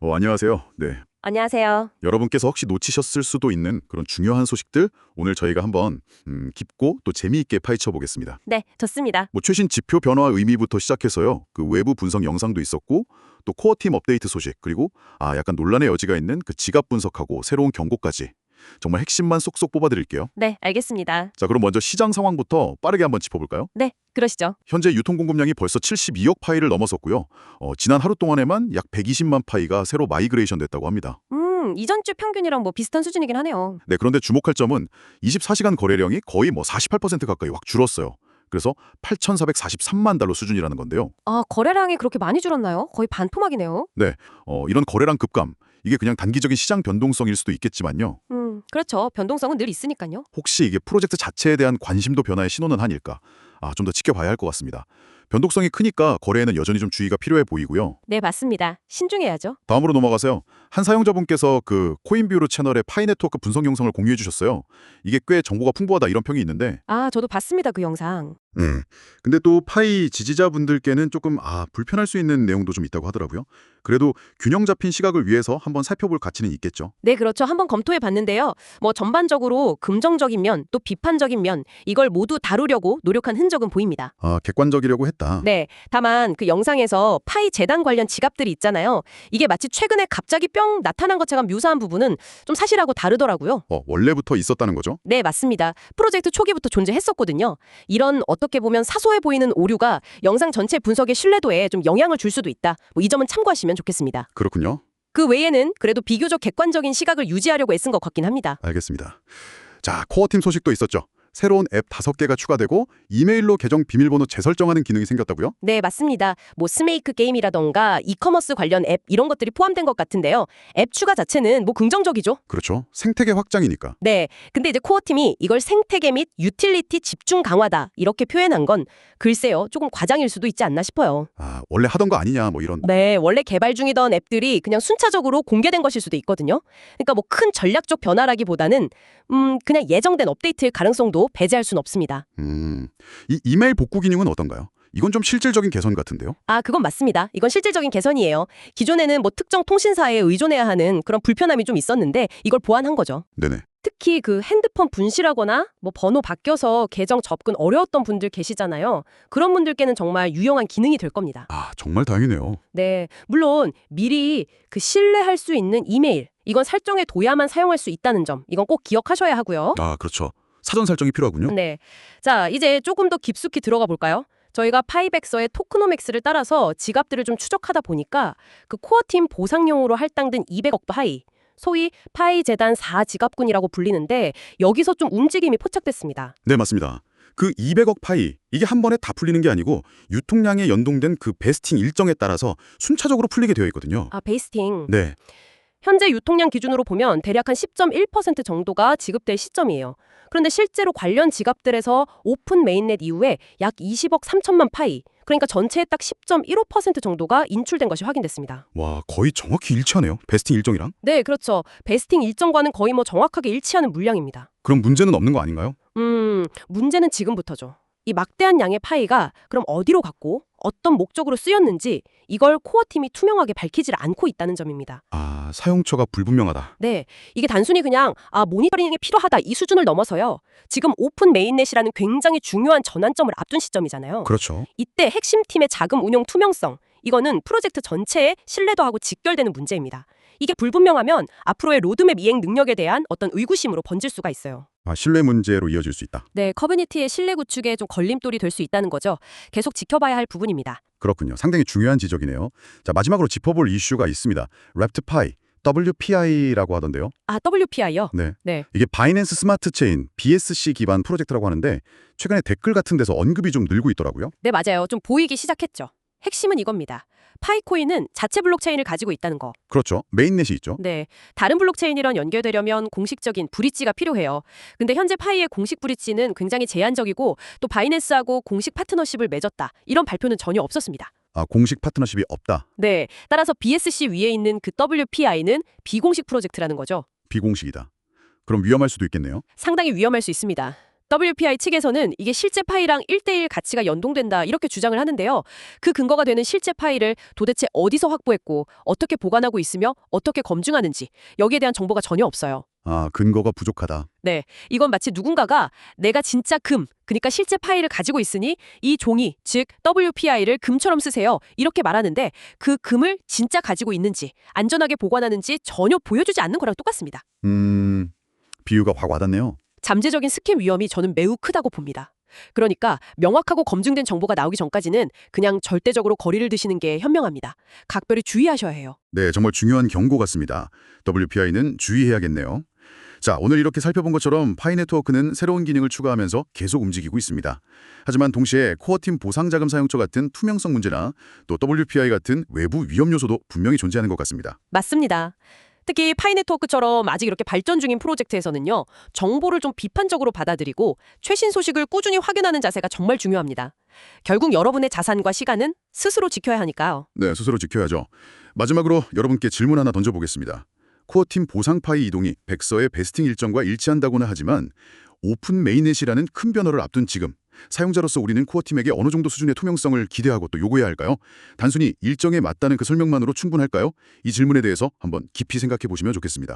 안녕하세요. 네. 안녕하세요. 여러분께서 혹시 놓치셨을 수도 있는 그런 중요한 소식들 오늘 저희가 한번 깊고 또 재미있게 파헤쳐 보겠습니다. 네, 좋습니다. 뭐 최신 지표 변화 의미부터 시작해서요. 그 외부 분석 영상도 있었고 또 코어팀 업데이트 소식 그리고 약간 논란의 여지가 있는 그 지갑 분석하고 새로운 경고까지 정말 핵심만 쏙쏙 뽑아드릴게요. 네, 알겠습니다. 자, 그럼 먼저 시장 상황부터 빠르게 한번 짚어볼까요? 네, 그러시죠. 현재 유통 공급량이 벌써 72억 파이를 넘어섰고요. 지난 하루 동안에만 약 120만 파이가 새로 마이그레이션 됐다고 합니다. 이전 주 평균이랑 뭐 비슷한 수준이긴 하네요. 네, 그런데 주목할 점은 24시간 거래량이 거의 48% 가까이 확 줄었어요. 그래서 8,443만 달러 수준이라는 건데요. 아, 거래량이 그렇게 많이 줄었나요? 거의 반토막이네요. 네, 이런 거래량 급감, 이게 그냥 단기적인 시장 변동성일 수도 있겠지만요. 그렇죠. 변동성은 늘 있으니까요. 혹시 이게 프로젝트 자체에 대한 관심도 변화의 신호는 아닐까? 좀 더 지켜봐야 할 것 같습니다. 변동성이 크니까 거래에는 여전히 좀 주의가 필요해 보이고요. 네, 맞습니다. 신중해야죠. 다음으로 넘어가세요. 한 사용자분께서 그 코인뷰로 채널에 파이 네트워크 분석 영상을 공유해 주셨어요. 이게 꽤 정보가 풍부하다 이런 평이 있는데 아, 저도 봤습니다. 그 영상. 근데 또 파이 지지자분들께는 조금 불편할 수 있는 내용도 좀 있다고 하더라고요. 그래도 균형 잡힌 시각을 위해서 한번 살펴볼 가치는 있겠죠. 네, 그렇죠. 한번 검토해 봤는데요. 뭐 전반적으로 긍정적인 면, 또 비판적인 면, 이걸 모두 다루려고 노력한 흔적은 보입니다. 객관적이려고 했다. 네, 다만 그 영상에서 파이 재단 관련 지갑들이 있잖아요. 이게 마치 최근에 갑자기 뿅 나타난 것처럼 묘사한 부분은 좀 사실하고 다르더라고요. 원래부터 있었다는 거죠? 네, 맞습니다. 프로젝트 초기부터 존재했었거든요. 이런 어떻게 보면 사소해 보이는 오류가 영상 전체 분석의 신뢰도에 좀 영향을 줄 수도 있다. 뭐 이 점은 참고하시면 좋겠습니다. 그렇군요. 그 외에는 그래도 비교적 객관적인 시각을 유지하려고 애쓴 것 같긴 합니다. 알겠습니다. 자, 코어팀 소식도 있었죠. 새로운 앱 5개가 추가되고 이메일로 계정 비밀번호 재설정하는 기능이 생겼다고요? 네, 맞습니다. 뭐 스메이크 게임이라던가 이커머스 관련 앱 이런 것들이 포함된 것 같은데요. 앱 추가 자체는 뭐 긍정적이죠. 그렇죠. 생태계 확장이니까. 네, 근데 이제 코어팀이 이걸 생태계 및 유틸리티 집중 강화다 이렇게 표현한 건 글쎄요, 조금 과장일 수도 있지 않나 싶어요. 원래 하던 거 아니냐 뭐 이런. 네, 원래 개발 중이던 앱들이 그냥 순차적으로 공개된 것일 수도 있거든요. 그러니까 뭐 큰 전략적 변화라기보다는 그냥 예정된 업데이트일 가능성도 배제할 순 없습니다. 이 이메일 복구 기능은 어떤가요? 이건 좀 실질적인 개선 같은데요? 아, 그건 맞습니다. 이건 실질적인 개선이에요. 기존에는 뭐 특정 통신사에 의존해야 하는 그런 불편함이 좀 있었는데 이걸 보완한 거죠. 네네. 특히 그 핸드폰 분실하거나 뭐 번호 바뀌어서 계정 접근 어려웠던 분들 계시잖아요. 그런 분들께는 정말 유용한 기능이 될 겁니다. 정말 다행이네요. 네, 물론 미리 그 신뢰할 수 있는 이메일, 이건 설정해 둬야만 사용할 수 있다는 점, 이건 꼭 기억하셔야 하고요. 그렇죠. 사전 설정이 필요하군요. 네, 자, 이제 조금 더 깊숙이 들어가 볼까요? 저희가 파이백서의 토크노맥스를 따라서 지갑들을 좀 추적하다 보니까 그 코어팀 보상용으로 할당된 200억 파이, 소위 파이 재단 4지갑군이라고 불리는데 여기서 좀 움직임이 포착됐습니다. 네, 맞습니다. 그 200억 파이, 이게 한 번에 다 풀리는 게 아니고 유통량에 연동된 그 베스팅 일정에 따라서 순차적으로 풀리게 되어 있거든요. 베이스팅. 네. 현재 유통량 기준으로 보면 대략 한 10.1% 정도가 지급될 시점이에요. 그런데 실제로 관련 지갑들에서 오픈 메인넷 이후에 약 20억 3천만 파이, 그러니까 전체의 딱 10.15% 정도가 인출된 것이 확인됐습니다. 와, 거의 정확히 일치하네요. 베스팅 일정이랑. 네, 그렇죠. 베스팅 일정과는 거의 뭐 정확하게 일치하는 물량입니다. 그럼 문제는 없는 거 아닌가요? 문제는 지금부터죠. 이 막대한 양의 파이가 그럼 어디로 갔고 어떤 목적으로 쓰였는지 이걸 코어팀이 투명하게 밝히질 않고 있다는 점입니다. 사용처가 불분명하다. 네, 이게 단순히 그냥 모니터링이 필요하다 이 수준을 넘어서요. 지금 오픈 메인넷이라는 굉장히 중요한 전환점을 앞둔 시점이잖아요. 그렇죠. 이때 핵심 팀의 자금 운용 투명성, 이거는 프로젝트 전체의 신뢰도하고 직결되는 문제입니다. 이게 불분명하면 앞으로의 로드맵 이행 능력에 대한 어떤 의구심으로 번질 수가 있어요. 신뢰 문제로 이어질 수 있다. 네, 커뮤니티의 신뢰 구축에 좀 걸림돌이 될 수 있다는 거죠. 계속 지켜봐야 할 부분입니다. 그렇군요. 상당히 중요한 지적이네요. 자, 마지막으로 짚어볼 이슈가 있습니다. 랩트파이, WPI라고 하던데요. WPI요? 네. 네. 이게 바이낸스 스마트 체인, BSC 기반 프로젝트라고 하는데 최근에 댓글 같은 데서 언급이 좀 늘고 있더라고요. 네, 맞아요. 좀 보이기 시작했죠. 핵심은 이겁니다. 파이코인은 자체 블록체인을 가지고 있다는 거. 그렇죠. 메인넷이 있죠. 네, 다른 블록체인이랑 연결되려면 공식적인 브릿지가 필요해요. 근데 현재 파이의 공식 브릿지는 굉장히 제한적이고 또 바이낸스하고 공식 파트너십을 맺었다. 이런 발표는 전혀 없었습니다. 공식 파트너십이 없다. 네, 따라서 BSC 위에 있는 그 WPI는 비공식 프로젝트라는 거죠. 비공식이다. 그럼 위험할 수도 있겠네요. 상당히 위험할 수 있습니다. WPI 측에서는 이게 실제 파이랑 1대1 가치가 연동된다 이렇게 주장을 하는데요. 그 근거가 되는 실제 파이를 도대체 어디서 확보했고 어떻게 보관하고 있으며 어떻게 검증하는지 여기에 대한 정보가 전혀 없어요. 아, 근거가 부족하다. 네, 이건 마치 누군가가 내가 진짜 그러니까 실제 파일을 가지고 있으니 이 종이, 즉 WPI를 금처럼 쓰세요. 이렇게 말하는데 그 금을 진짜 가지고 있는지, 안전하게 보관하는지 전혀 보여주지 않는 거랑 똑같습니다. 비유가 확 와닿네요. 잠재적인 스캠 위험이 저는 매우 크다고 봅니다. 그러니까 명확하고 검증된 정보가 나오기 전까지는 그냥 절대적으로 거리를 두시는 게 현명합니다. 각별히 주의하셔야 해요. 네, 정말 중요한 경고 같습니다. WPI는 주의해야겠네요. 자, 오늘 이렇게 살펴본 것처럼 파이 네트워크는 새로운 기능을 추가하면서 계속 움직이고 있습니다. 하지만 동시에 코어팀 보상자금 사용처 같은 투명성 문제나 또 WPI 같은 외부 위험 요소도 분명히 존재하는 것 같습니다. 맞습니다. 특히 파이 네트워크처럼 아직 이렇게 발전 중인 프로젝트에서는요, 정보를 좀 비판적으로 받아들이고 최신 소식을 꾸준히 확인하는 자세가 정말 중요합니다. 결국 여러분의 자산과 시간은 스스로 지켜야 하니까요. 네, 스스로 지켜야죠. 마지막으로 여러분께 질문 하나 던져보겠습니다. 코어팀 보상 파이 이동이 백서의 베스팅 일정과 일치한다고는 하지만 오픈 메인넷이라는 큰 변화를 앞둔 지금 사용자로서 우리는 코어팀에게 어느 정도 수준의 투명성을 기대하고 또 요구해야 할까요? 단순히 일정에 맞다는 그 설명만으로 충분할까요? 이 질문에 대해서 한번 깊이 생각해 보시면 좋겠습니다.